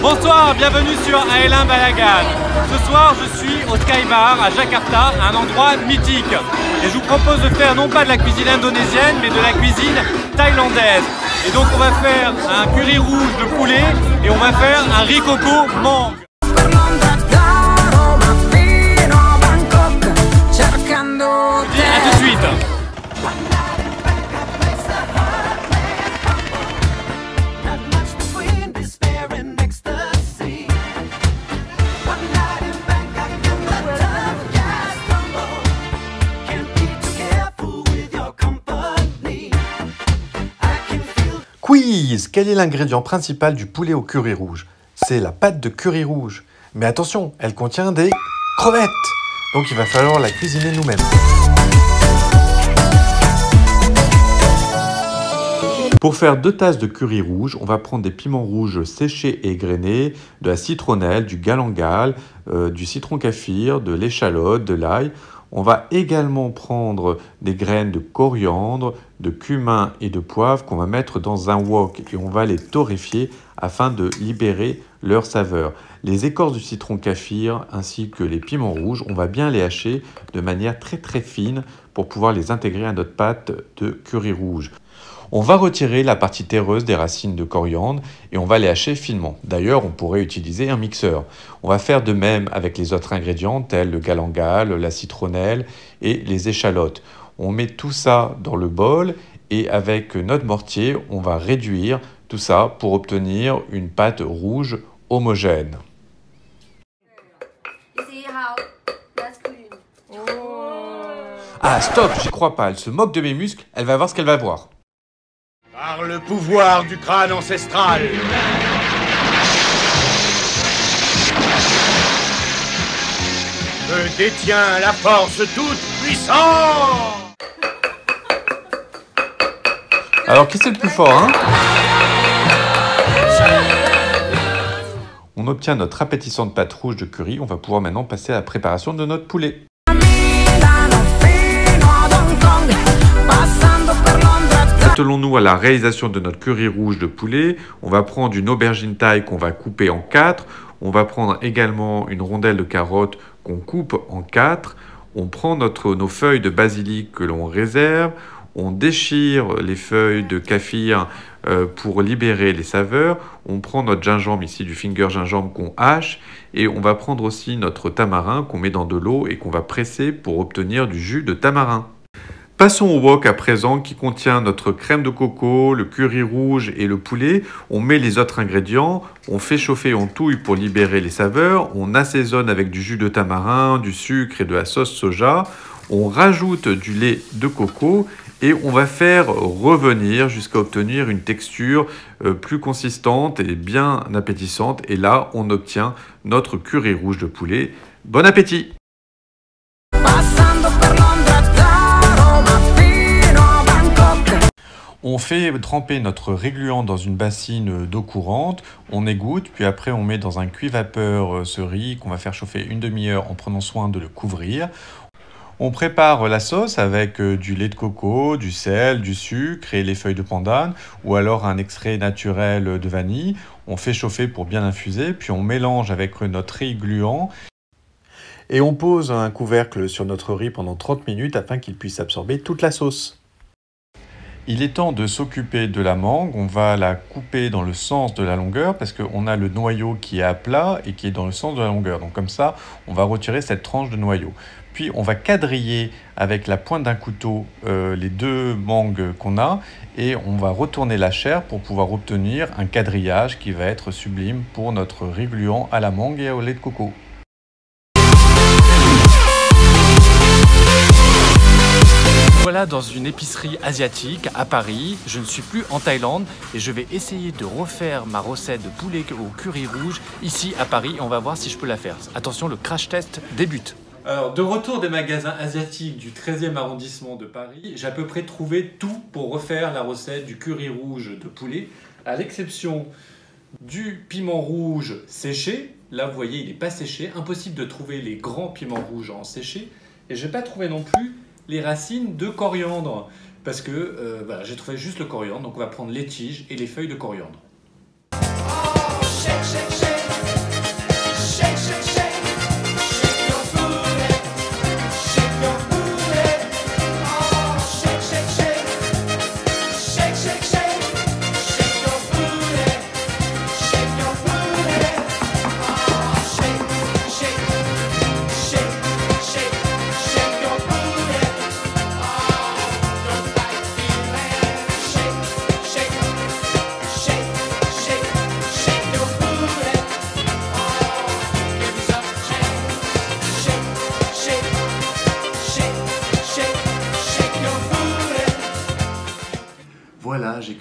Bonsoir, bienvenue sur Aelan Balagan. Ce soir, je suis au Sky Bar à Jakarta, un endroit mythique. Et je vous propose de faire non pas de la cuisine indonésienne, mais de la cuisine thaïlandaise. Et donc on va faire un curry rouge de poulet et on va faire un riz coco mangue. Bien, à tout de suite. Quiz! Quel est l'ingrédient principal du poulet au curry rouge? C'est la pâte de curry rouge. Mais attention, elle contient des crevettes. Donc il va falloir la cuisiner nous-mêmes. Pour faire 2 tasses de curry rouge, on va prendre des piments rouges séchés et grainés, de la citronnelle, du galangal, du citron kaffir, de l'échalote, de l'ail. On va également prendre des graines de coriandre, de cumin et de poivre qu'on va mettre dans un wok et on va les torréfier afin de libérer leur saveur. Les écorces du citron kaffir ainsi que les piments rouges, on va bien les hacher de manière très fine pour pouvoir les intégrer à notre pâte de curry rouge. On va retirer la partie terreuse des racines de coriandre et on va les hacher finement. D'ailleurs, on pourrait utiliser un mixeur. On va faire de même avec les autres ingrédients tels le galangal, la citronnelle et les échalotes. On met tout ça dans le bol et avec notre mortier, on va réduire tout ça pour obtenir une pâte rouge homogène. Ah stop, j'y crois pas, elle se moque de mes muscles, elle va voir ce qu'elle va voir. Par le pouvoir du crâne ancestral, je détiens la force toute puissante. Alors qui c'est le plus fort, hein? On obtient notre appétissante pâte rouge de curry, on va pouvoir maintenant passer à la préparation de notre poulet. Attelons-nous à la réalisation de notre curry rouge de poulet. On va prendre une aubergine taille qu'on va couper en 4. On va prendre également une rondelle de carotte qu'on coupe en 4. On prend nos feuilles de basilic que l'on réserve. On déchire les feuilles de kaffir pour libérer les saveurs. On prend notre gingembre ici, du finger gingembre qu'on hache. Et on va prendre aussi notre tamarin qu'on met dans de l'eau et qu'on va presser pour obtenir du jus de tamarin. Passons au wok à présent qui contient notre crème de coco, le curry rouge et le poulet. On met les autres ingrédients, on fait chauffer, on touille pour libérer les saveurs. On assaisonne avec du jus de tamarin, du sucre et de la sauce soja. On rajoute du lait de coco et on va faire revenir jusqu'à obtenir une texture plus consistante et bien appétissante. Et là, on obtient notre curry rouge de poulet. Bon appétit! On fait tremper notre régluant dans une bassine d'eau courante, on égoutte, puis après on met dans un cuit-vapeur ce riz qu'on va faire chauffer une demi-heure en prenant soin de le couvrir. On prépare la sauce avec du lait de coco, du sel, du sucre et les feuilles de pandan ou alors un extrait naturel de vanille. On fait chauffer pour bien infuser, puis on mélange avec notre riz gluant et on pose un couvercle sur notre riz pendant 30 minutes afin qu'il puisse absorber toute la sauce. Il est temps de s'occuper de la mangue, on va la couper dans le sens de la longueur parce qu'on a le noyau qui est à plat et qui est dans le sens de la longueur. Donc comme ça, on va retirer cette tranche de noyau. Puis on va quadriller avec la pointe d'un couteau les 2 mangues qu'on a et on va retourner la chair pour pouvoir obtenir un quadrillage qui va être sublime pour notre riz gluant à la mangue et au lait de coco. Voilà dans une épicerie asiatique à Paris, je ne suis plus en Thaïlande et je vais essayer de refaire ma recette de poulet au curry rouge ici à Paris et on va voir si je peux la faire. Attention, le crash test débute. Alors, de retour des magasins asiatiques du 13e arrondissement de Paris, j'ai à peu près trouvé tout pour refaire la recette du curry rouge de poulet, à l'exception du piment rouge séché. Là, vous voyez, il n'est pas séché, impossible de trouver les grands piments rouges en séché. Et je n'ai pas trouvé non plus les racines de coriandre parce que voilà, j'ai trouvé juste le coriandre, donc on va prendre les tiges et les feuilles de coriandre. Oh, shake, shake, shake.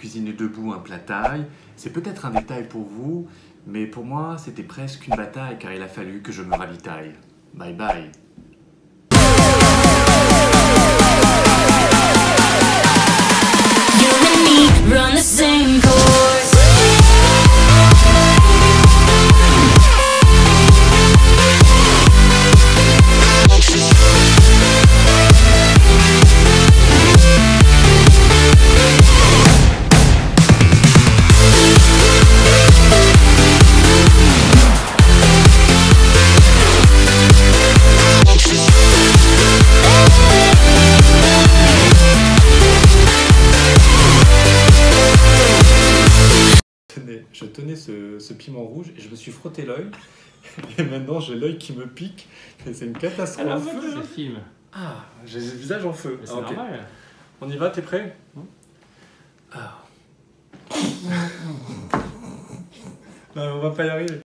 cuisiné debout un plat thaï. C'est peut-être un détail pour vous, mais pour moi, c'était presque une bataille car il a fallu que je me ravitaille. Bye bye. You and me run the same course. Je tenais ce piment rouge et je me suis frotté l'œil. Et maintenant j'ai l'œil qui me pique. C'est une catastrophe. C'est le film. Ah, j'ai le visage en feu. C'est Ah, ok. normal. On y va, t'es prêt? Ah. Non, on va pas y arriver.